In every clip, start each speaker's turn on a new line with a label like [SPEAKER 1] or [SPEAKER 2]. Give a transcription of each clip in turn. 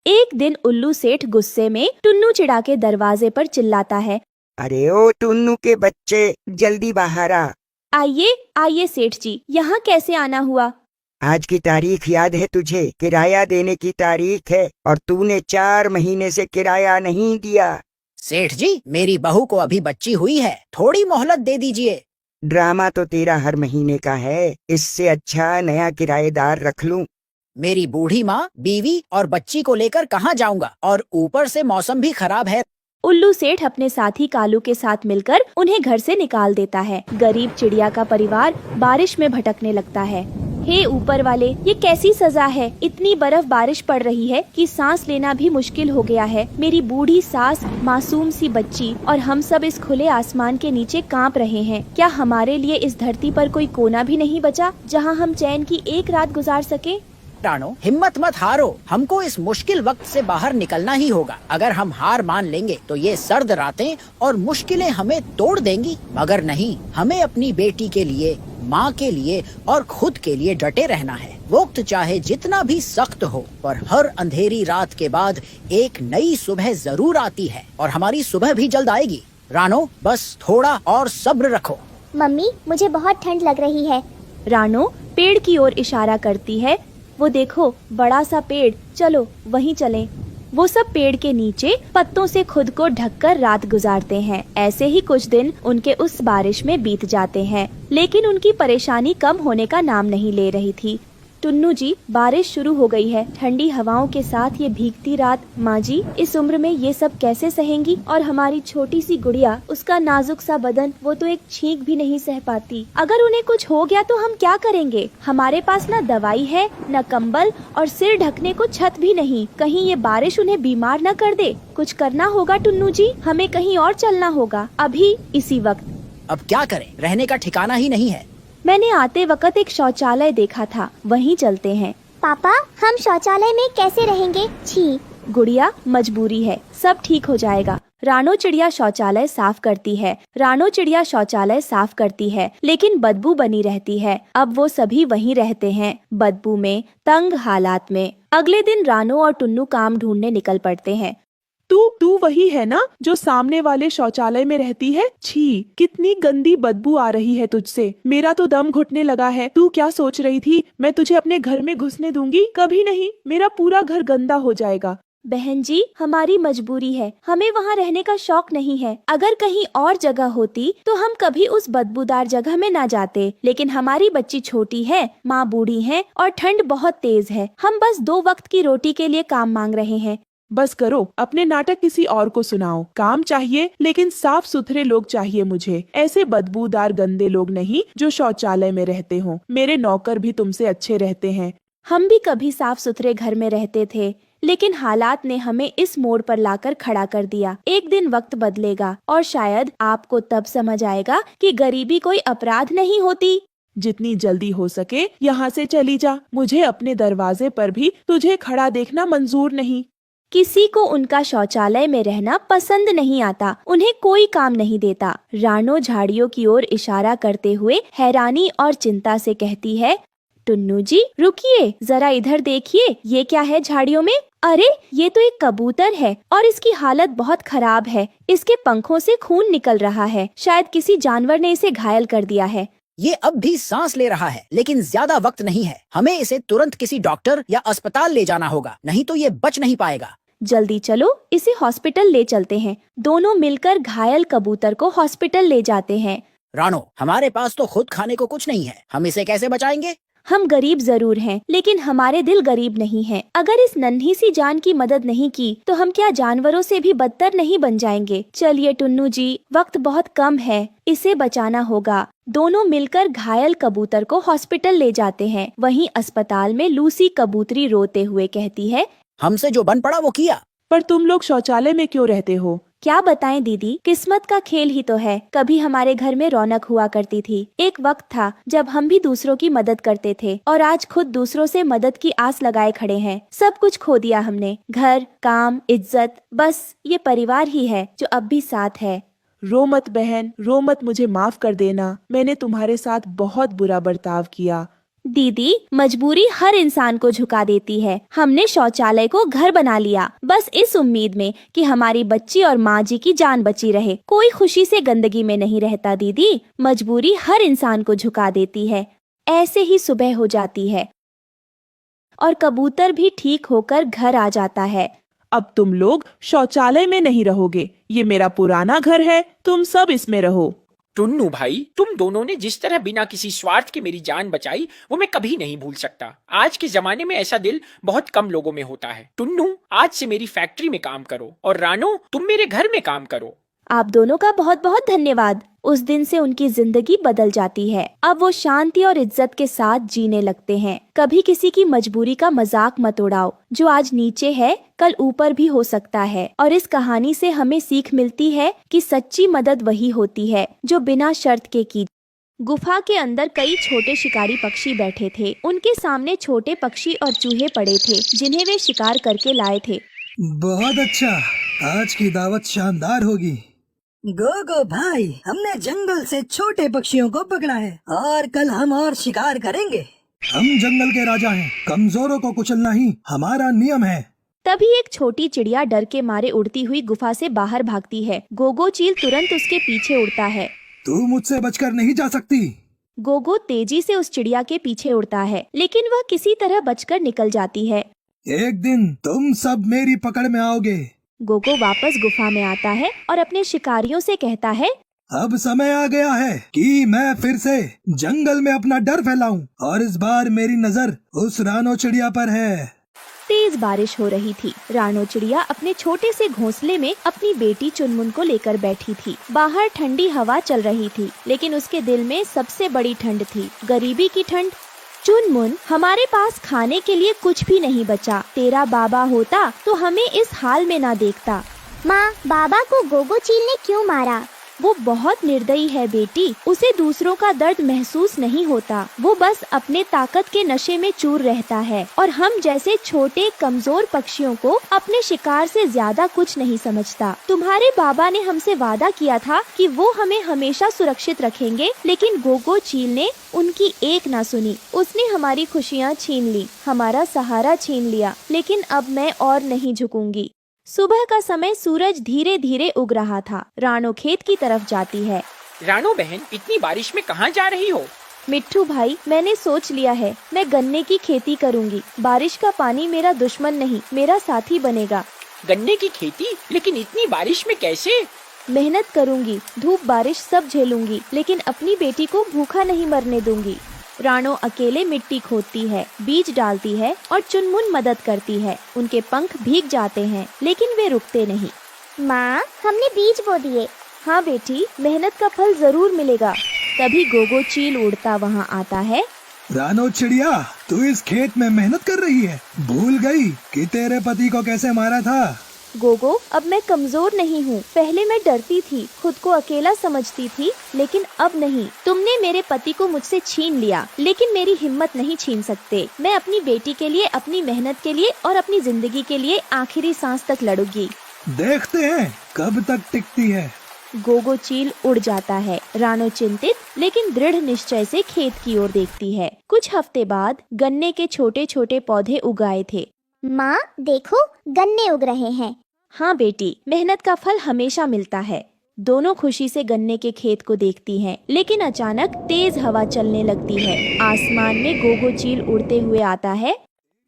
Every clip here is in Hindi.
[SPEAKER 1] एक दिन उल्लू सेठ गुस्से में टुन्नू चिड़ा के दरवाजे पर चिल्लाता है।
[SPEAKER 2] अरे ओ टुन्नू के बच्चे, जल्दी बाहर आ।
[SPEAKER 1] आइए आइए सेठ जी, यहाँ कैसे आना हुआ?
[SPEAKER 2] आज की तारीख याद है तुझे? किराया देने की तारीख है और तूने 4 महीने से किराया नहीं दिया।
[SPEAKER 3] सेठ जी, मेरी बहू को अभी बच्ची हुई है, थोड़ी मोहलत दे दीजिए।
[SPEAKER 2] ड्रामा तो तेरा हर महीने का है, इससे अच्छा नया किराएदार रख लूं।
[SPEAKER 3] मेरी बूढ़ी माँ, बीवी और बच्ची को लेकर कहाँ जाऊँगा, और ऊपर से मौसम भी खराब है।
[SPEAKER 1] उल्लू सेठ अपने साथी कालू के साथ मिलकर उन्हें घर से निकाल देता है। गरीब चिड़िया का परिवार बारिश में भटकने लगता है। हे ऊपर वाले, ये कैसी सजा है? इतनी बर्फ बारिश पड़ रही है कि सांस लेना भी मुश्किल हो गया है। मेरी बूढ़ी सास, मासूम सी बच्ची और हम सब इस खुले आसमान के नीचे कांप रहे हैं। क्या हमारे लिए इस धरती पर कोई कोना भी नहीं बचा जहां हम चैन की एक रात गुजार सके?
[SPEAKER 3] रानो, हिम्मत मत हारो, हमको इस मुश्किल वक्त से बाहर निकलना ही होगा। अगर हम हार मान लेंगे तो ये सर्द रातें और मुश्किलें हमें तोड़ देंगी, मगर नहीं, हमें अपनी बेटी के लिए, माँ के लिए और खुद के लिए डटे रहना है। वक्त चाहे जितना भी सख्त हो, पर हर अंधेरी रात के बाद एक नई सुबह जरूर आती है, और हमारी सुबह भी जल्द आएगी। रानो, बस थोड़ा और सब्र रखो।
[SPEAKER 4] मम्मी, मुझे बहुत ठंड लग रही है।
[SPEAKER 1] रानो पेड़ की ओर इशारा करती है। वो देखो, बड़ा सा पेड़, चलो वहीं चलें। वो सब पेड़ के नीचे पत्तों से खुद को ढककर रात गुजारते हैं। ऐसे ही कुछ दिन उनके उस बारिश में बीत जाते हैं, लेकिन उनकी परेशानी कम होने का नाम नहीं ले रही थी। टुन्नू जी, बारिश शुरू हो गई है, ठंडी हवाओं के साथ ये भीगती रात। माँ जी, इस उम्र में ये सब कैसे सहेंगी? और हमारी छोटी सी गुड़िया, उसका नाजुक सा बदन, वो तो एक छींक भी नहीं सह पाती। अगर उन्हें कुछ हो गया तो हम क्या करेंगे? हमारे पास न दवाई है, न कंबल, और सिर ढकने को छत भी नहीं। कहीं ये बारिश उन्हें बीमार न कर दे। कुछ करना होगा टुन्नू जी, हमें कहीं और चलना होगा, अभी इसी वक्त।
[SPEAKER 3] अब क्या करें, रहने का ठिकाना ही नहीं है।
[SPEAKER 1] मैंने आते वक्त एक शौचालय देखा था, वहीं चलते हैं।
[SPEAKER 4] पापा, हम शौचालय में कैसे रहेंगे? छी।
[SPEAKER 1] गुड़िया, मजबूरी है, सब ठीक हो जाएगा। रानो चिड़िया शौचालय साफ करती है। रानो चिड़िया शौचालय साफ करती है, लेकिन बदबू बनी रहती है। अब वो सभी वहीं रहते हैं, बदबू में, तंग हालात में। अगले दिन रानो और टुन्नू काम ढूंढने निकल पड़ते हैं।
[SPEAKER 5] तू वही है ना जो सामने वाले शौचालय में रहती है? छी, कितनी गंदी बदबू आ रही है तुझसे। मेरा तो दम घुटने लगा है। तू क्या सोच रही थी, मैं तुझे अपने घर में घुसने दूंगी? कभी नहीं, मेरा पूरा घर गंदा हो जाएगा।
[SPEAKER 1] बहन जी, हमारी मजबूरी है, हमें वहाँ रहने का शौक नहीं है। अगर कहीं और जगह होती तो हम कभी उस बदबूदार जगह में ना जाते, लेकिन हमारी बच्ची छोटी है, माँ बूढ़ी है और ठंड बहुत तेज है। हम बस 2 वक्त की रोटी के लिए काम मांग रहे हैं।
[SPEAKER 5] बस करो, अपने नाटक किसी और को सुनाओ। काम चाहिए, लेकिन साफ सुथरे लोग चाहिए मुझे, ऐसे बदबूदार गंदे लोग नहीं जो शौचालय में रहते हों। मेरे नौकर भी तुमसे अच्छे रहते हैं।
[SPEAKER 1] हम भी कभी साफ सुथरे घर में रहते थे, लेकिन हालात ने हमें इस मोड़ पर लाकर खड़ा कर दिया। एक दिन वक्त बदलेगा और शायद आपको तब समझ आएगा कि गरीबी कोई अपराध नहीं होती।
[SPEAKER 5] जितनी जल्दी हो सके यहाँ से चली जा। मुझे अपने दरवाजे पर भी तुझे खड़ा देखना मंजूर नहीं।
[SPEAKER 1] किसी को उनका शौचालय में रहना पसंद नहीं आता, उन्हें कोई काम नहीं देता। रानो झाड़ियों की ओर इशारा करते हुए हैरानी और चिंता से कहती है, टुन्नू जी रुकिए, जरा इधर देखिए, ये क्या है झाड़ियों में? अरे, ये तो एक कबूतर है और इसकी हालत बहुत खराब है। इसके पंखों से खून निकल रहा है, शायद किसी जानवर ने इसे घायल कर दिया है।
[SPEAKER 3] ये अब भी सांस ले रहा है, लेकिन ज्यादा वक्त नहीं है। हमें इसे तुरंत किसी डॉक्टर या अस्पताल ले जाना होगा, नहीं तो ये बच नहीं पाएगा।
[SPEAKER 1] जल्दी चलो, इसे हॉस्पिटल ले चलते हैं। दोनों मिलकर घायल कबूतर को हॉस्पिटल ले जाते हैं।
[SPEAKER 3] रानो, हमारे पास तो खुद खाने को कुछ नहीं है, हम इसे कैसे बचाएंगे?
[SPEAKER 1] हम गरीब जरूर हैं, लेकिन हमारे दिल गरीब नहीं हैं। अगर इस नन्ही सी जान की मदद नहीं की तो हम क्या जानवरों से भी बदतर नहीं बन जाएंगे? चलिए टुन्नू जी, वक्त बहुत कम है, इसे बचाना होगा। दोनों मिलकर घायल कबूतर को हॉस्पिटल ले जाते हैं। वहीं अस्पताल में लूसी कबूतरी रोते हुए कहती है,
[SPEAKER 3] हमसे जो बन पड़ा वो किया।
[SPEAKER 5] पर तुम लोग शौचालय में क्यों रहते हो?
[SPEAKER 1] क्या बताएं दीदी, किस्मत का खेल ही तो है। कभी हमारे घर में रौनक हुआ करती थी। एक वक्त था जब हम भी दूसरों की मदद करते थे, और आज खुद दूसरों से मदद की आस लगाए खड़े हैं। सब कुछ खो दिया हमने, घर, काम, इज्जत, बस ये परिवार ही है जो अब भी साथ है।
[SPEAKER 5] रो मत बहन, रो मत, मुझे माफ कर देना। मैंने तुम्हारे साथ बहुत बुरा बर्ताव किया।
[SPEAKER 1] दीदी, मजबूरी हर इंसान को झुका देती है। हमने शौचालय को घर बना लिया, बस इस उम्मीद में कि हमारी बच्ची और माँ जी की जान बची रहे। कोई खुशी से गंदगी में नहीं रहता दीदी, मजबूरी हर इंसान को झुका देती है। ऐसे ही सुबह हो जाती है और कबूतर भी ठीक होकर घर आ जाता है।
[SPEAKER 5] अब तुम लोग शौचालय में नहीं रहोगे, ये मेरा पुराना घर है, तुम सब इसमें रहो।
[SPEAKER 6] टुन्नू भाई, तुम दोनों ने जिस तरह बिना किसी स्वार्थ के मेरी जान बचाई वो मैं कभी नहीं भूल सकता। आज के जमाने में ऐसा दिल बहुत कम लोगों में होता है। टुन्नू, आज से मेरी फैक्ट्री में काम करो और रानो, तुम मेरे घर में काम करो।
[SPEAKER 1] आप दोनों का बहुत बहुत धन्यवाद। उस दिन से उनकी जिंदगी बदल जाती है। अब वो शांति और इज्जत के साथ जीने लगते हैं। कभी किसी की मजबूरी का मजाक मत उड़ाओ। जो आज नीचे है कल ऊपर भी हो सकता है। और इस कहानी से हमें सीख मिलती है कि सच्ची मदद वही होती है जो बिना शर्त के की। गुफा के अंदर कई छोटे शिकारी पक्षी बैठे थे। उनके सामने छोटे पक्षी और चूहे पड़े थे जिन्हें वे शिकार करके लाए थे।
[SPEAKER 7] बहुत अच्छा, आज की दावत शानदार होगी।
[SPEAKER 8] गोगो भाई, हमने जंगल से छोटे पक्षियों को पकड़ा है और कल हम और शिकार करेंगे।
[SPEAKER 7] हम जंगल के राजा हैं, कमजोरों को कुचलना ही हमारा नियम है।
[SPEAKER 1] तभी एक छोटी चिड़िया डर के मारे उड़ती हुई गुफा से बाहर भागती है। गोगो चील तुरंत उसके पीछे उड़ता है।
[SPEAKER 7] तू मुझसे बचकर नहीं जा सकती।
[SPEAKER 1] गोगो तेजी से उस चिड़िया के पीछे उड़ता है, लेकिन वह किसी तरह बचकर निकल जाती है।
[SPEAKER 7] एक दिन तुम सब मेरी पकड़ में आओगे।
[SPEAKER 1] गोगो वापस गुफा में आता है और अपने शिकारियों से कहता है,
[SPEAKER 7] अब समय आ गया है कि मैं फिर से जंगल में अपना डर फैलाऊं और इस बार मेरी नजर उस रानो चिड़िया पर है।
[SPEAKER 1] तेज बारिश हो रही थी। रानो चिड़िया अपने छोटे से घोंसले में अपनी बेटी चुनमुन को लेकर बैठी थी। बाहर ठंडी हवा चल रही थी, लेकिन उसके दिल में सबसे बड़ी ठंड थी, गरीबी की ठंड। चुनमुन, हमारे पास खाने के लिए कुछ भी नहीं बचा। तेरा बाबा होता तो हमें इस हाल में ना देखता।
[SPEAKER 4] माँ, बाबा को गोगो चील ने क्यों मारा?
[SPEAKER 1] वो बहुत निर्दयी है बेटी। उसे दूसरों का दर्द महसूस नहीं होता। वो बस अपने ताकत के नशे में चूर रहता है और हम जैसे छोटे कमजोर पक्षियों को अपने शिकार से ज्यादा कुछ नहीं समझता। तुम्हारे बाबा ने हमसे वादा किया था कि वो हमें हमेशा सुरक्षित रखेंगे, लेकिन गोगो चील ने उनकी एक ना सुनी। उसने हमारी खुशियाँ छीन ली, हमारा सहारा छीन लिया, लेकिन अब मैं और नहीं झुकूंगी। सुबह का समय सूरज धीरे धीरे उग रहा था। रानो खेत की तरफ जाती है।
[SPEAKER 6] रानो बहन, इतनी बारिश में कहाँ जा रही हो?
[SPEAKER 1] मिट्ठू भाई, मैंने सोच लिया है, मैं गन्ने की खेती करूंगी। बारिश का पानी मेरा दुश्मन नहीं, मेरा साथी बनेगा।
[SPEAKER 6] गन्ने की खेती? लेकिन इतनी बारिश में कैसे?
[SPEAKER 1] मेहनत करूंगी, धूप बारिश सब झेलूंगी, लेकिन अपनी बेटी को भूखा नहीं मरने दूंगी। रानो अकेले मिट्टी खोदती है, बीज डालती है और चुनमुन मदद करती है। उनके पंख भीग जाते हैं, लेकिन वे रुकते नहीं।
[SPEAKER 4] माँ, हमने बीज बो दिए।
[SPEAKER 1] हाँ बेटी, मेहनत का फल जरूर मिलेगा। तभी गोगो चील उड़ता वहाँ आता है।
[SPEAKER 7] रानो चिड़िया, तू इस खेत में मेहनत कर रही है, भूल गई कि तेरे पति को कैसे मारा था?
[SPEAKER 1] गोगो, अब मैं कमजोर नहीं हूँ। पहले मैं डरती थी, खुद को अकेला समझती थी, लेकिन अब नहीं। तुमने मेरे पति को मुझसे छीन लिया, लेकिन मेरी हिम्मत नहीं छीन सकते। मैं अपनी बेटी के लिए, अपनी मेहनत के लिए और अपनी जिंदगी के लिए आखिरी सांस तक लड़ूंगी।
[SPEAKER 7] देखते हैं कब तक टिकती है।
[SPEAKER 1] गोगो चील उड़ जाता है। रानो चिंतित लेकिन दृढ़ निश्चय से खेत की ओर देखती है। कुछ हफ्ते बाद गन्ने के छोटे छोटे पौधे उगाए थे।
[SPEAKER 4] माँ, देखो, गन्ने उग रहे हैं।
[SPEAKER 1] हाँ बेटी, मेहनत का फल हमेशा मिलता है। दोनों खुशी से गन्ने के खेत को देखती हैं, लेकिन अचानक तेज हवा चलने लगती है। आसमान में गोगो चील उड़ते हुए आता है।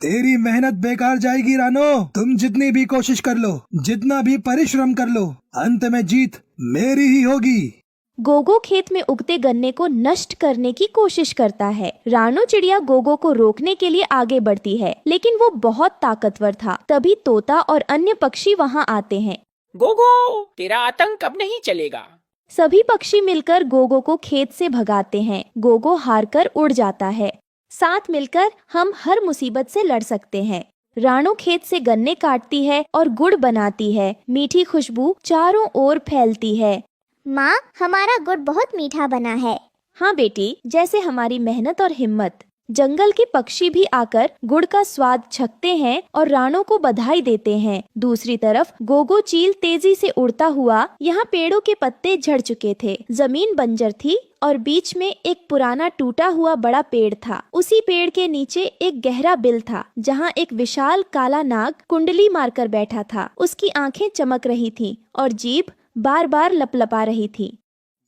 [SPEAKER 7] तेरी मेहनत बेकार जाएगी रानो। तुम जितनी भी कोशिश कर लो, जितना भी परिश्रम कर लो, अंत में जीत मेरी ही होगी।
[SPEAKER 1] गोगो खेत में उगते गन्ने को नष्ट करने की कोशिश करता है। रानो चिड़िया गोगो को रोकने के लिए आगे बढ़ती है, लेकिन वो बहुत ताकतवर था। तभी तोता और अन्य पक्षी वहाँ आते हैं।
[SPEAKER 6] गोगो, तेरा आतंक अब नहीं चलेगा।
[SPEAKER 1] सभी पक्षी मिलकर गोगो को खेत से भगाते हैं। गोगो हारकर उड़ जाता है। साथ मिलकर हम हर मुसीबत से लड़ सकते हैं। रानो खेत से गन्ने काटती है और गुड़ बनाती है। मीठी खुशबू चारों ओर फैलती है।
[SPEAKER 4] माँ, हमारा गुड़ बहुत मीठा बना है।
[SPEAKER 1] हाँ बेटी, जैसे हमारी मेहनत और हिम्मत। जंगल के पक्षी भी आकर गुड़ का स्वाद चखते हैं और राणो को बधाई देते हैं। दूसरी तरफ गोगो चील तेजी से उड़ता हुआ, यहाँ पेड़ों के पत्ते झड़ चुके थे, जमीन बंजर थी और बीच में एक पुराना टूटा हुआ बड़ा पेड़ था। उसी पेड़ के नीचे एक गहरा बिल था, जहाँ एक विशाल काला नाग कुंडली मारकर बैठा था। उसकी आंखें चमक रही थीं और जीभ बार बार लपलपा रही थी।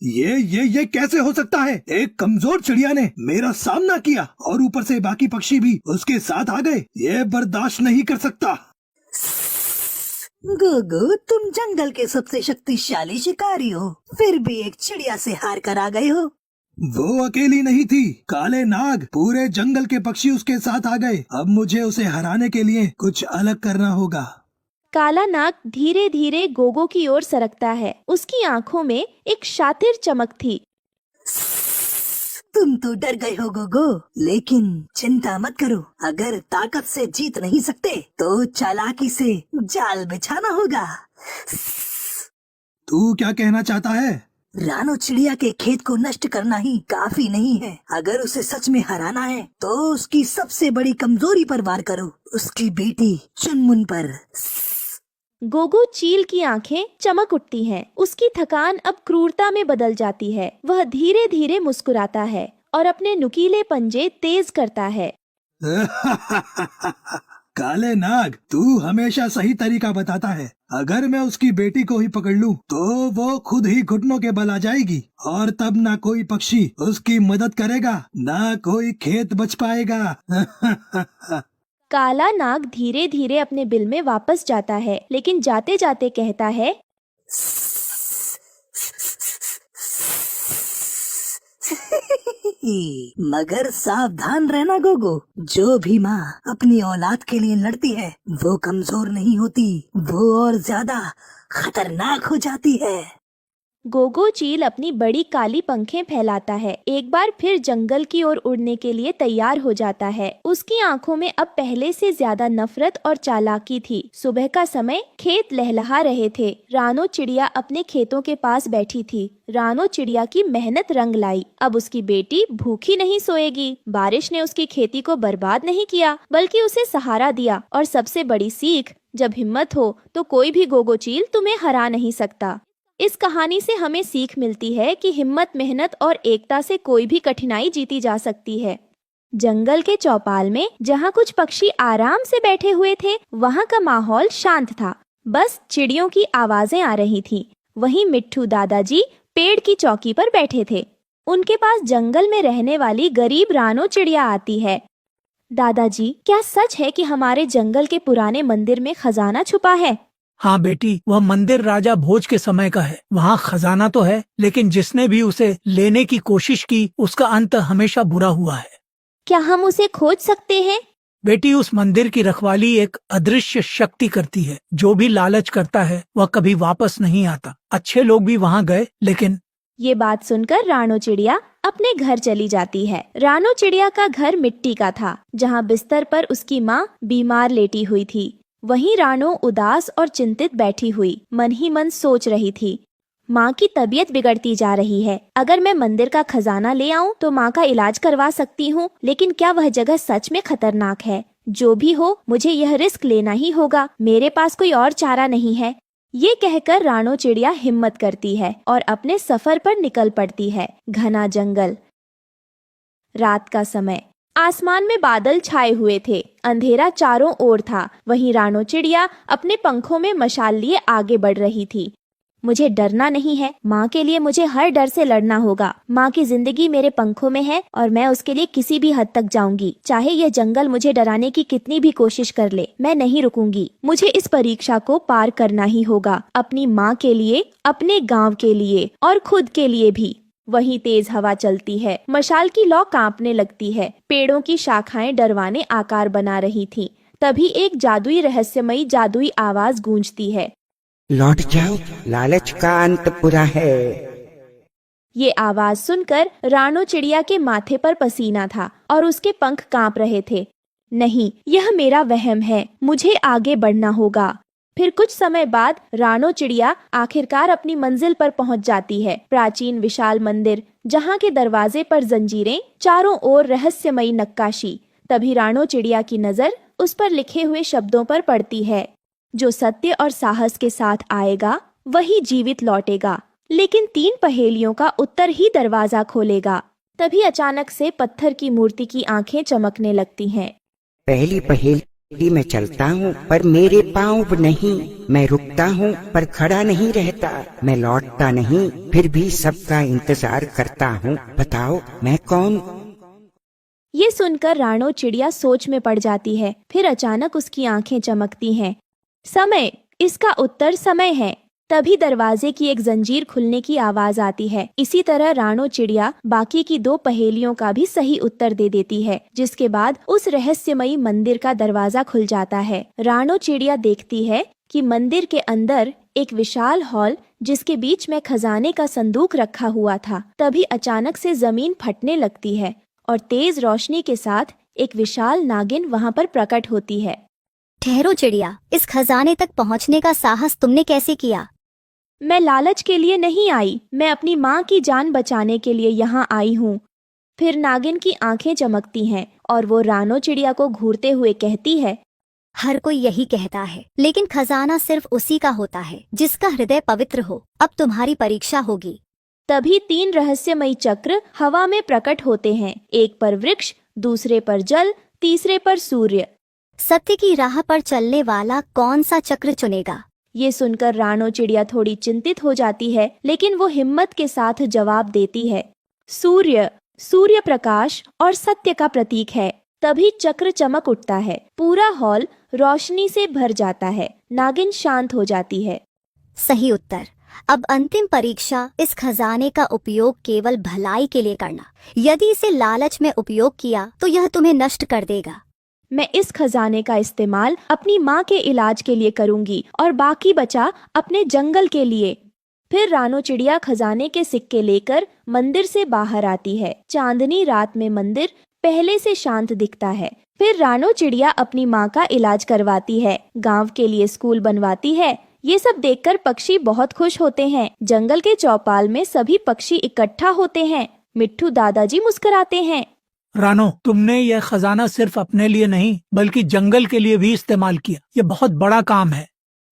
[SPEAKER 7] ये कैसे हो सकता है? एक कमजोर चिड़िया ने मेरा सामना किया और ऊपर से बाकी पक्षी भी उसके साथ आ गए। ये बर्दाश्त नहीं कर सकता।
[SPEAKER 8] गोगो, तुम जंगल के सबसे शक्तिशाली शिकारी हो, फिर भी एक चिड़िया से हार कर आ गए हो।
[SPEAKER 7] वो अकेली नहीं थी, काले नाग पूरे जंगल के पक्षी उसके साथ आ गए। अब मुझे उसे हराने के लिए कुछ अलग करना होगा।
[SPEAKER 1] काला नाग धीरे धीरे गोगो की ओर सरकता है। उसकी आंखों में एक शातिर चमक थी।
[SPEAKER 8] तुम तो डर गए हो गोगो, लेकिन चिंता मत करो। अगर ताकत से जीत नहीं सकते तो चालाकी से जाल बिछाना होगा।
[SPEAKER 7] तू क्या कहना चाहता है?
[SPEAKER 8] रानो चिड़िया के खेत को नष्ट करना ही काफी नहीं है। अगर उसे सच में हराना है तो उसकी सबसे बड़ी कमजोरी पर वार करो, उसकी बेटी चुनमुन पर।
[SPEAKER 1] गोगो चील की आंखें चमक उठती हैं। उसकी थकान अब क्रूरता में बदल जाती है। वह धीरे धीरे मुस्कुराता है और अपने नुकीले पंजे तेज करता है।
[SPEAKER 7] काले नाग, तू हमेशा सही तरीका बताता है। अगर मैं उसकी बेटी को ही पकड़ लूं, तो वो खुद ही घुटनों के बल आ जाएगी और तब ना कोई पक्षी उसकी मदद करेगा, ना कोई खेत बच पाएगा।
[SPEAKER 1] काला नाग धीरे धीरे अपने बिल में वापस जाता है, लेकिन जाते जाते कहता है,
[SPEAKER 8] मगर सावधान रहना गोगो, जो भी माँ अपनी औलाद के लिए लड़ती है वो कमजोर नहीं होती, वो और ज्यादा खतरनाक हो जाती है।
[SPEAKER 1] गोगो चील अपनी बड़ी काली पंखें फैलाता है। एक बार फिर जंगल की ओर उड़ने के लिए तैयार हो जाता है। उसकी आंखों में अब पहले से ज्यादा नफरत और चालाकी थी। सुबह का समय, खेत लहलहा रहे थे। रानो चिड़िया अपने खेतों के पास बैठी थी। रानो चिड़िया की मेहनत रंग लाई। अब उसकी बेटी भूखी नहीं सोएगी। बारिश ने उसकी खेती को बर्बाद नहीं किया, बल्कि उसे सहारा दिया। और सबसे बड़ी सीख, जब हिम्मत हो तो कोई भी गोगो चील तुम्हें हरा नहीं सकता। इस कहानी से हमें सीख मिलती है कि हिम्मत, मेहनत और एकता से कोई भी कठिनाई जीती जा सकती है। जंगल के चौपाल में जहाँ कुछ पक्षी आराम से बैठे हुए थे, वहाँ का माहौल शांत था। बस चिड़ियों की आवाजें आ रही थीं। वहीं मिट्ठू दादाजी पेड़ की चौकी पर बैठे थे। उनके पास जंगल में रहने वाली गरीब रानो चिड़िया आती है। दादाजी, क्या सच है कि हमारे जंगल के पुराने मंदिर में खजाना छुपा है?
[SPEAKER 9] हाँ बेटी, वह मंदिर राजा भोज के समय का है। वहाँ खजाना तो है, लेकिन जिसने भी उसे लेने की कोशिश की उसका अंत हमेशा बुरा हुआ है।
[SPEAKER 1] क्या हम उसे खोज सकते हैं?
[SPEAKER 9] बेटी, उस मंदिर की रखवाली एक अदृश्य शक्ति करती है। जो भी लालच करता है वह कभी वापस नहीं आता। अच्छे लोग भी वहाँ गए, लेकिन
[SPEAKER 1] ये बात सुनकर रानो चिड़िया अपने घर चली जाती है। रानो चिड़िया का घर मिट्टी का था, जहाँ बिस्तर पर उसकी माँ बीमार लेटी हुई थी। वहीं रानो उदास और चिंतित बैठी हुई मन ही मन सोच रही थी, माँ की तबीयत बिगड़ती जा रही है। अगर मैं मंदिर का खजाना ले आऊं तो माँ का इलाज करवा सकती हूँ, लेकिन क्या वह जगह सच में खतरनाक है? जो भी हो, मुझे यह रिस्क लेना ही होगा। मेरे पास कोई और चारा नहीं है। ये कहकर रानो चिड़िया हिम्मत करती है और अपने सफर पर निकल पड़ती है। घना जंगल, रात का समय, आसमान में बादल छाए हुए थे। अंधेरा चारों ओर था। वहीं रानो चिड़िया अपने पंखों में मशाल लिए आगे बढ़ रही थी। मुझे डरना नहीं है। माँ के लिए मुझे हर डर से लड़ना होगा। माँ की जिंदगी मेरे पंखों में है और मैं उसके लिए किसी भी हद तक जाऊंगी। चाहे यह जंगल मुझे डराने की कितनी भी कोशिश कर ले, मैं नहीं रुकूंगी। मुझे इस परीक्षा को पार करना ही होगा, अपनी माँ के लिए, अपने गाँव के लिए और खुद के लिए भी। वहीं तेज हवा चलती है। मशाल की लौ कांपने लगती है। पेड़ों की शाखाएं डरवाने आकार बना रही थीं। तभी एक जादुई रहस्यमयी जादुई आवाज गूंजती है,
[SPEAKER 2] लौट जाओ, लालच का अंत बुरा है।
[SPEAKER 1] ये आवाज सुनकर रानो चिड़िया के माथे पर पसीना था और उसके पंख कांप रहे थे। नहीं, यह मेरा वहम है। मुझे आगे बढ़ना होगा। फिर कुछ समय बाद रानो चिड़िया आखिरकार अपनी मंजिल पर पहुंच जाती है। प्राचीन विशाल मंदिर जहां के दरवाजे पर जंजीरें, चारों ओर रहस्यमयी नक्काशी। तभी रानो चिड़िया की नजर उस पर लिखे हुए शब्दों पर पड़ती है, जो सत्य और साहस के साथ आएगा वही जीवित लौटेगा, लेकिन 3 पहेलियों का उत्तर ही दरवाजा खोलेगा। तभी अचानक से पत्थर की मूर्ति की आंखें चमकने लगती हैं।
[SPEAKER 2] पहली पहेली में चलता हूँ पर मेरे पाँव नहीं, मैं रुकता हूँ पर खड़ा नहीं रहता, मैं लौटता नहीं फिर भी सबका इंतजार करता हूँ, बताओ मैं कौन?
[SPEAKER 1] ये सुनकर रानो चिड़िया सोच में पड़ जाती है। फिर अचानक उसकी आंखें चमकती हैं। समय, इसका उत्तर समय है। तभी दरवाजे की एक जंजीर खुलने की आवाज आती है। इसी तरह रानो चिड़िया बाकी की 2 पहेलियों का भी सही उत्तर दे देती है, जिसके बाद उस रहस्यमयी मंदिर का दरवाजा खुल जाता है। रानो चिड़िया देखती है कि मंदिर के अंदर एक विशाल हॉल, जिसके बीच में खजाने का संदूक रखा हुआ था। तभी अचानक से जमीन फटने लगती है और तेज रोशनी के साथ एक विशाल नागिन वहाँ पर प्रकट होती है।
[SPEAKER 4] ठहरो चिड़िया, इस खजाने तक पहुंचने का साहस तुमने कैसे किया?
[SPEAKER 1] मैं लालच के लिए नहीं आई, मैं अपनी माँ की जान बचाने के लिए यहाँ आई हूँ। फिर नागिन की आंखें चमकती हैं और वो रानो चिड़िया को घूरते हुए कहती है,
[SPEAKER 4] हर कोई यही कहता है, लेकिन खजाना सिर्फ उसी का होता है जिसका हृदय पवित्र हो। अब तुम्हारी परीक्षा होगी।
[SPEAKER 1] तभी 3 रहस्यमयी चक्र हवा में प्रकट होते हैं। एक पर वृक्ष, दूसरे पर जल, तीसरे पर सूर्य।
[SPEAKER 4] सत्य की राह पर चलने वाला कौन सा चक्र चुनेगा?
[SPEAKER 1] ये सुनकर रानो चिड़िया थोड़ी चिंतित हो जाती है, लेकिन वो हिम्मत के साथ जवाब देती है, सूर्य। सूर्य प्रकाश और सत्य का प्रतीक है। तभी चक्र चमक उठता है, पूरा हॉल रोशनी से भर जाता है, नागिन शांत हो जाती है।
[SPEAKER 4] सही उत्तर। अब अंतिम परीक्षा, इस खजाने का उपयोग केवल भलाई के लिए करना। यदि इसे लालच में उपयोग किया तो यह तुम्हें नष्ट कर देगा।
[SPEAKER 1] मैं इस खजाने का इस्तेमाल अपनी माँ के इलाज के लिए करूंगी और बाकी बचा अपने जंगल के लिए। फिर रानो चिड़िया खजाने के सिक्के लेकर मंदिर से बाहर आती है। चांदनी रात में मंदिर पहले से शांत दिखता है। फिर रानो चिड़िया अपनी माँ का इलाज करवाती है, गांव के लिए स्कूल बनवाती है। ये सब देखकर पक्षी बहुत खुश होते हैं। जंगल के चौपाल में सभी पक्षी इकट्ठा होते हैं। मिट्ठू दादाजी मुस्कुराते हैं।
[SPEAKER 9] रानो, तुमने यह खजाना सिर्फ अपने लिए नहीं बल्कि जंगल के लिए भी इस्तेमाल किया। ये बहुत बड़ा काम है।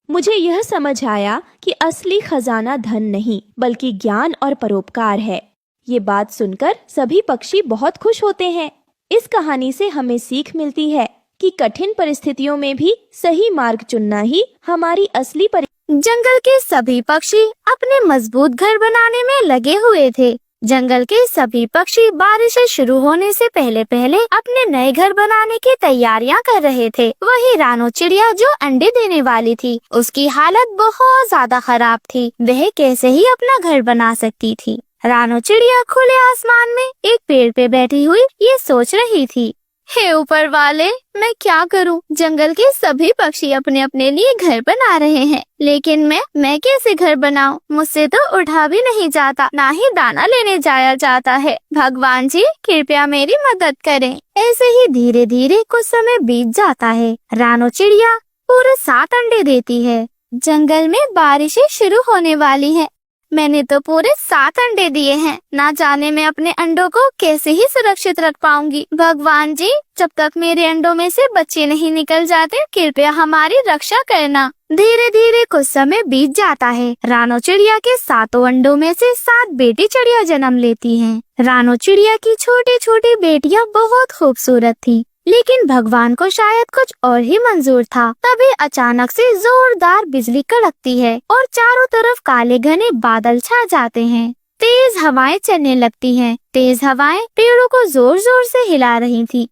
[SPEAKER 1] मुझे यह समझ आया कि असली खजाना धन नहीं बल्कि ज्ञान और परोपकार है। ये बात सुनकर सभी पक्षी बहुत खुश होते हैं। इस कहानी से हमें सीख मिलती है कि कठिन परिस्थितियों में भी सही मार्ग चुनना ही हमारी असली
[SPEAKER 10] जंगल के सभी पक्षी अपने मजबूत घर बनाने में लगे हुए थे। जंगल के सभी पक्षी बारिश शुरू होने से पहले पहले अपने नए घर बनाने की तैयारियां कर रहे थे। वही रानो चिड़िया जो अंडे देने वाली थी, उसकी हालत बहुत ज्यादा खराब थी। वह कैसे ही अपना घर बना सकती थी। रानो चिड़िया खुले आसमान में एक पेड़ पे बैठी हुई ये सोच रही थी, हे ऊपर वाले, मैं क्या करूं? जंगल के सभी पक्षी अपने अपने लिए घर बना रहे हैं, लेकिन मैं कैसे घर बनाऊं? मुझसे तो उठा भी नहीं जाता, ना ही दाना लेने जाया जाता है। भगवान जी कृपया मेरी मदद करें। ऐसे ही धीरे धीरे कुछ समय बीत जाता है। रानो चिड़िया पूरे 7 अंडे देती है। जंगल में बारिशें शुरू होने वाली है। मैंने तो पूरे 7 अंडे दिए हैं। ना जाने मैं अपने अंडों को कैसे ही सुरक्षित रख पाऊंगी। भगवान जी, जब तक मेरे अंडों में से बच्चे नहीं निकल जाते, कृपया हमारी रक्षा करना। धीरे धीरे कुछ समय बीत जाता है। रानो चिड़िया के 7 अंडों में से 7 बेटी चिड़िया जन्म लेती हैं। रानो चिड़िया की छोटी छोटी बेटियां बहुत खूबसूरत थी, लेकिन भगवान को शायद कुछ और ही मंजूर था। तभी अचानक से जोरदार बिजली कड़कती है और चारों तरफ काले घने बादल छा जाते हैं। तेज हवाएं चलने लगती हैं। तेज हवाएं पेड़ों को जोर जोर से हिला रही थी।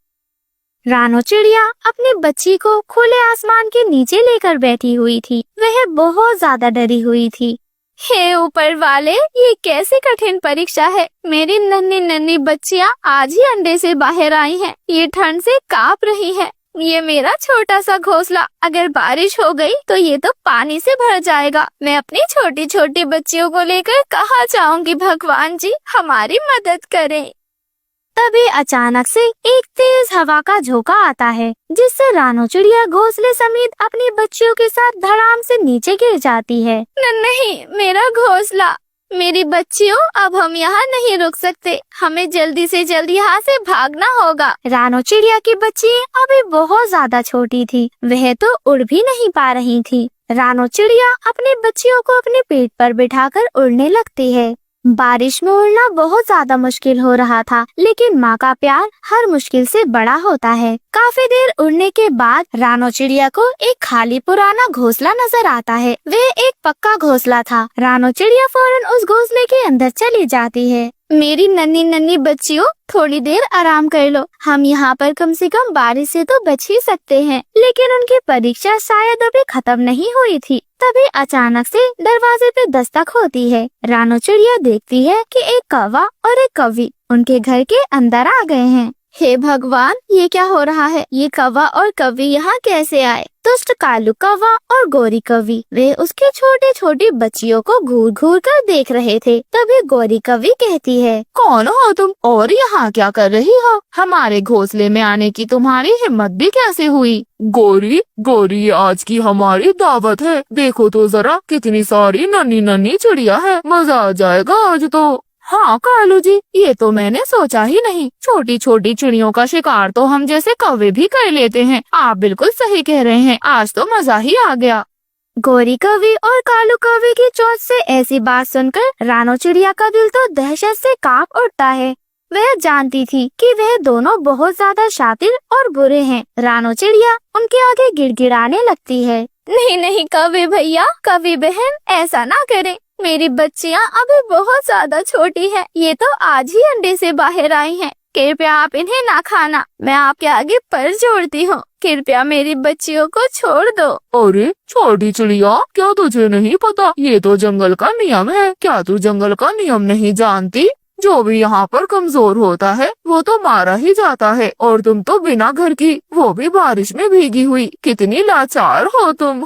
[SPEAKER 10] रानो चिड़िया अपनी बच्ची को खुले आसमान के नीचे लेकर बैठी हुई थी। वह बहुत ज्यादा डरी हुई थी। हे ऊपर वाले, ये कैसी कठिन परीक्षा है। मेरी नन्ही नन्ही बच्चियां आज ही अंडे से बाहर आई हैं। ये ठंड से कांप रही है। ये मेरा छोटा सा घोंसला, अगर बारिश हो गई तो ये तो पानी से भर जाएगा। मैं अपनी छोटी छोटी बच्चियों को लेकर कहाँ जाऊंगी? भगवान जी हमारी मदद करें। तभी अचानक से एक तेज हवा का झोंका आता है, जिससे रानो चिड़िया घोंसले समेत अपनी बच्चियों के साथ धड़ाम से नीचे गिर जाती है। नहीं, मेरा घोंसला, मेरी बच्चियों, अब हम यहाँ नहीं रुक सकते, हमें जल्दी से जल्दी यहाँ से भागना होगा। रानो चिड़िया की बच्ची अभी बहुत ज्यादा छोटी थी, वह तो उड़ भी नहीं पा रही थी। रानो चिड़िया अपनी बच्चियों को अपने पेट पर बिठाकर उड़ने लगती है। बारिश में उड़ना बहुत ज्यादा मुश्किल हो रहा था, लेकिन माँ का प्यार हर मुश्किल से बड़ा होता है। काफी देर उड़ने के बाद रानो चिड़िया को एक खाली पुराना घोंसला नजर आता है। वह एक पक्का घोंसला था। रानो चिड़िया फौरन उस घोंसले के अंदर चली जाती है। मेरी नन्ही नन्ही बच्चियों, थोड़ी देर आराम कर लो, हम यहाँ पर कम से कम बारिश से तो बच ही सकते हैं। लेकिन उनकी परीक्षा शायद अभी खत्म नहीं हुई थी। तभी अचानक से दरवाजे पे दस्तक होती है। रानो चिड़िया देखती है कि एक कौवा और एक कौवी उनके घर के अंदर आ गए हैं। हे भगवान, ये क्या हो रहा है? ये कौवा और कौवी यहाँ कैसे आए? दुष्ट कालू कौवा और गोरी कौवी वे उसकी छोटी छोटी बच्चियों को घूर घूर कर देख रहे थे। तभी गोरी कौवी कहती है,
[SPEAKER 11] कौन हो तुम और यहाँ क्या कर रही हो? हमारे घोंसले में आने की तुम्हारी हिम्मत भी कैसे हुई? गोरी, आज की हमारी दावत है। देखो तो जरा कितनी सारी नन्ही नन्ही चिड़िया है, मजा आ जाएगा आज तो। हाँ कालू जी, ये तो मैंने सोचा ही नहीं। छोटी छोटी चिड़ियों का शिकार तो हम जैसे कौवे भी कर लेते हैं। आप बिल्कुल सही कह रहे हैं, आज तो मजा ही आ गया।
[SPEAKER 10] गोरी कौवी और कालू कौवी की चोंच से ऐसी बात सुनकर रानो चिड़िया का दिल तो दहशत से कांप उठता है। वह जानती थी कि वह दोनों बहुत ज्यादा शातिर और बुरे हैं। रानो चिड़िया उनके आगे गिड़गिड़ाने लगती है। नहीं कौवे भैया, कौवी बहन, ऐसा ना करें। मेरी बच्चियाँ अभी बहुत ज्यादा छोटी हैं। ये तो आज ही अंडे से बाहर आई हैं। कृपया आप इन्हें ना खाना। मैं आपके आगे पर जोड़ती हूँ, कृपया मेरी बच्चियों को छोड़ दो।
[SPEAKER 11] अरे छोटी चिड़िया, क्या तुझे नहीं पता? ये तो जंगल का नियम है। क्या तू जंगल का नियम नहीं जानती? जो भी यहाँ पर कमजोर होता है वो तो मारा ही जाता है। और तुम तो बिना घर की, वो भी बारिश में भीगी हुई, कितनी लाचार हो तुम।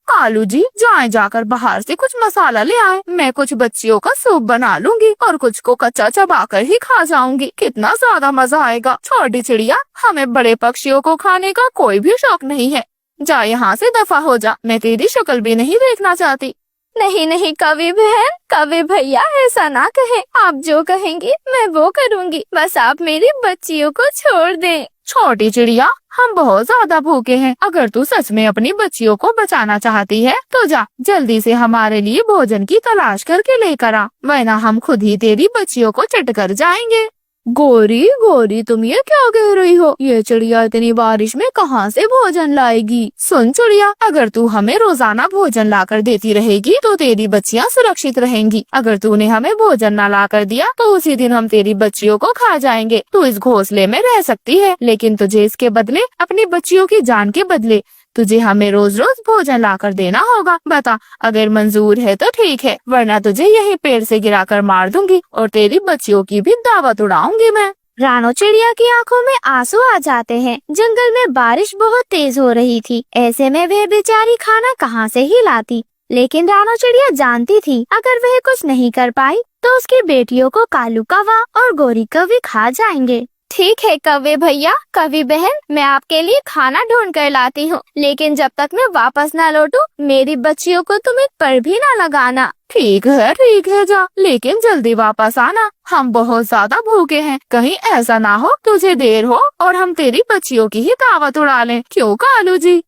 [SPEAKER 11] कालू जी, जाकर बाहर से कुछ मसाला ले आए। मैं कुछ बच्चियों का सूप बना लूंगी और कुछ को कच्चा चबाकर ही खा जाऊंगी। कितना ज्यादा मजा आएगा। छोटी चिड़िया, हमें बड़े पक्षियों को खाने का कोई भी शौक नहीं है। जा यहाँ से दफा हो जा, मैं तेरी शक्ल भी नहीं देखना चाहती।
[SPEAKER 10] नहीं कौवी बहन, कौवी भैया, ऐसा ना कहें। आप जो कहेंगी मैं वो करूँगी, बस आप मेरी बच्चियों को छोड़ दें।
[SPEAKER 11] छोटी चिड़िया, हम बहुत ज्यादा भूखे हैं। अगर तू सच में अपनी बच्चियों को बचाना चाहती है तो जा जल्दी से हमारे लिए भोजन की तलाश करके लेकर आ, वरना हम खुद ही तेरी बच्चियों को चट कर जाएंगे।
[SPEAKER 10] गोरी, तुम ये क्या कह रही हो? ये चिड़िया इतनी बारिश में कहाँ से भोजन लाएगी?
[SPEAKER 11] सुन चिड़िया, अगर तू हमें रोजाना भोजन लाकर देती रहेगी तो तेरी बच्चियाँ सुरक्षित रहेंगी। अगर तूने हमें भोजन न लाकर दिया तो उसी दिन हम तेरी बच्चियों को खा जाएंगे। तू इस घोंसले में रह सकती है, लेकिन तुझे इसके बदले, अपनी बच्चियों की जान के बदले, तुझे हमें रोज रोज भोजन लाकर देना होगा। बता, अगर मंजूर है तो ठीक है, वरना तुझे यही पेड़ से गिराकर मार दूंगी और तेरी बच्चियों की भी दावत उड़ाऊंगी मैं।
[SPEAKER 10] रानो चिड़िया की आंखों में आंसू आ जाते हैं। जंगल में बारिश बहुत तेज हो रही थी, ऐसे में वह बेचारी खाना कहाँ से ही लाती। लेकिन रानो चिड़िया जानती थी अगर वह कुछ नहीं कर पाई तो उसकी बेटियों को कालू कौवा और गोरी कौवी खा जाएंगे। ठीक है कौवे भैया, कौवी बहन, मैं आपके लिए खाना ढूंढ कर लाती हूँ, लेकिन जब तक मैं वापस ना लौटूं मेरी बच्चियों को तुम एक पर भी ना लगाना।
[SPEAKER 11] ठीक है जा, लेकिन जल्दी वापस आना। हम बहुत ज्यादा भूखे हैं, कहीं ऐसा ना हो तुझे देर हो और हम तेरी बच्चियों की ही दावत उड़ा लें। क्यों कालू जी?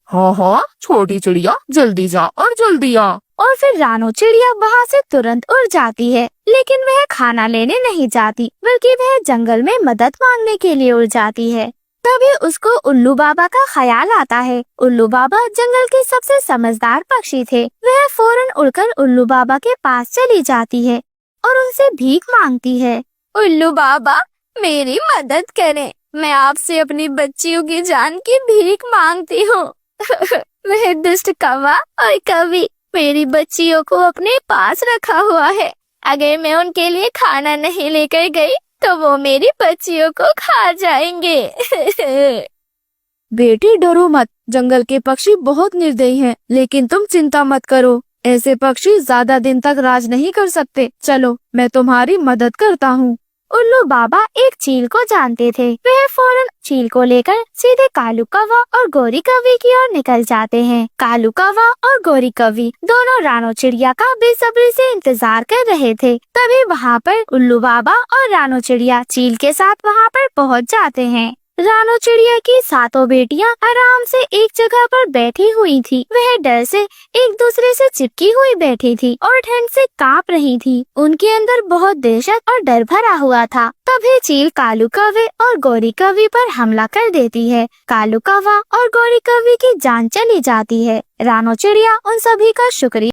[SPEAKER 11] हाँ, छोटी चिड़िया, जल्दी जा और जल्दी आ।
[SPEAKER 10] और फिर रानो चिड़िया वहाँ से तुरंत उड़ जाती है, लेकिन वह खाना लेने नहीं जाती, बल्कि वह जंगल में मदद मांगने के लिए उड़ जाती है। तभी उसको उल्लू बाबा का ख्याल आता है। उल्लू बाबा जंगल के सबसे समझदार पक्षी थे। वह फौरन उड़कर उल्लू बाबा के पास चली जाती है और उनसे भीख मांगती है। उल्लू बाबा, मेरी मदद करें, मैं आपसे अपनी बच्चियों की जान की भीख मांगती हूँ। वह दुष्ट कौवा और कौवी मेरी बच्चियों को अपने पास रखा हुआ है। अगर मैं उनके लिए खाना नहीं लेकर गई तो वो मेरी बच्चियों को खा जाएंगे।
[SPEAKER 11] बेटी डरो मत, जंगल के पक्षी बहुत निर्दयी हैं, लेकिन तुम चिंता मत करो, ऐसे पक्षी ज्यादा दिन तक राज नहीं कर सकते। चलो मैं तुम्हारी मदद करता हूँ।
[SPEAKER 10] उल्लू बाबा एक चील को जानते थे। वे फौरन चील को लेकर सीधे कालू कौवा और गोरी कौवी की ओर निकल जाते हैं। कालू कौवा और गोरी कौवी दोनों रानो चिड़िया का बेसब्री से इंतजार कर रहे थे। तभी वहाँ पर उल्लू बाबा और रानो चिड़िया चील के साथ वहाँ पर पहुँच जाते हैं। रानो चिड़िया की सातों बेटियां आराम से एक जगह पर बैठी हुई थी। वह डर से एक दूसरे से चिपकी हुई बैठी थी और ठंड से कांप रही थी। उनके अंदर बहुत दहशत और डर भरा हुआ था। तभी चील कालू कौवे और गोरी कौवी पर हमला कर देती है। कालू कौवा और गोरी कौवी की जान चली जाती है। रानो चिड़िया उन सभी का शुक्रिया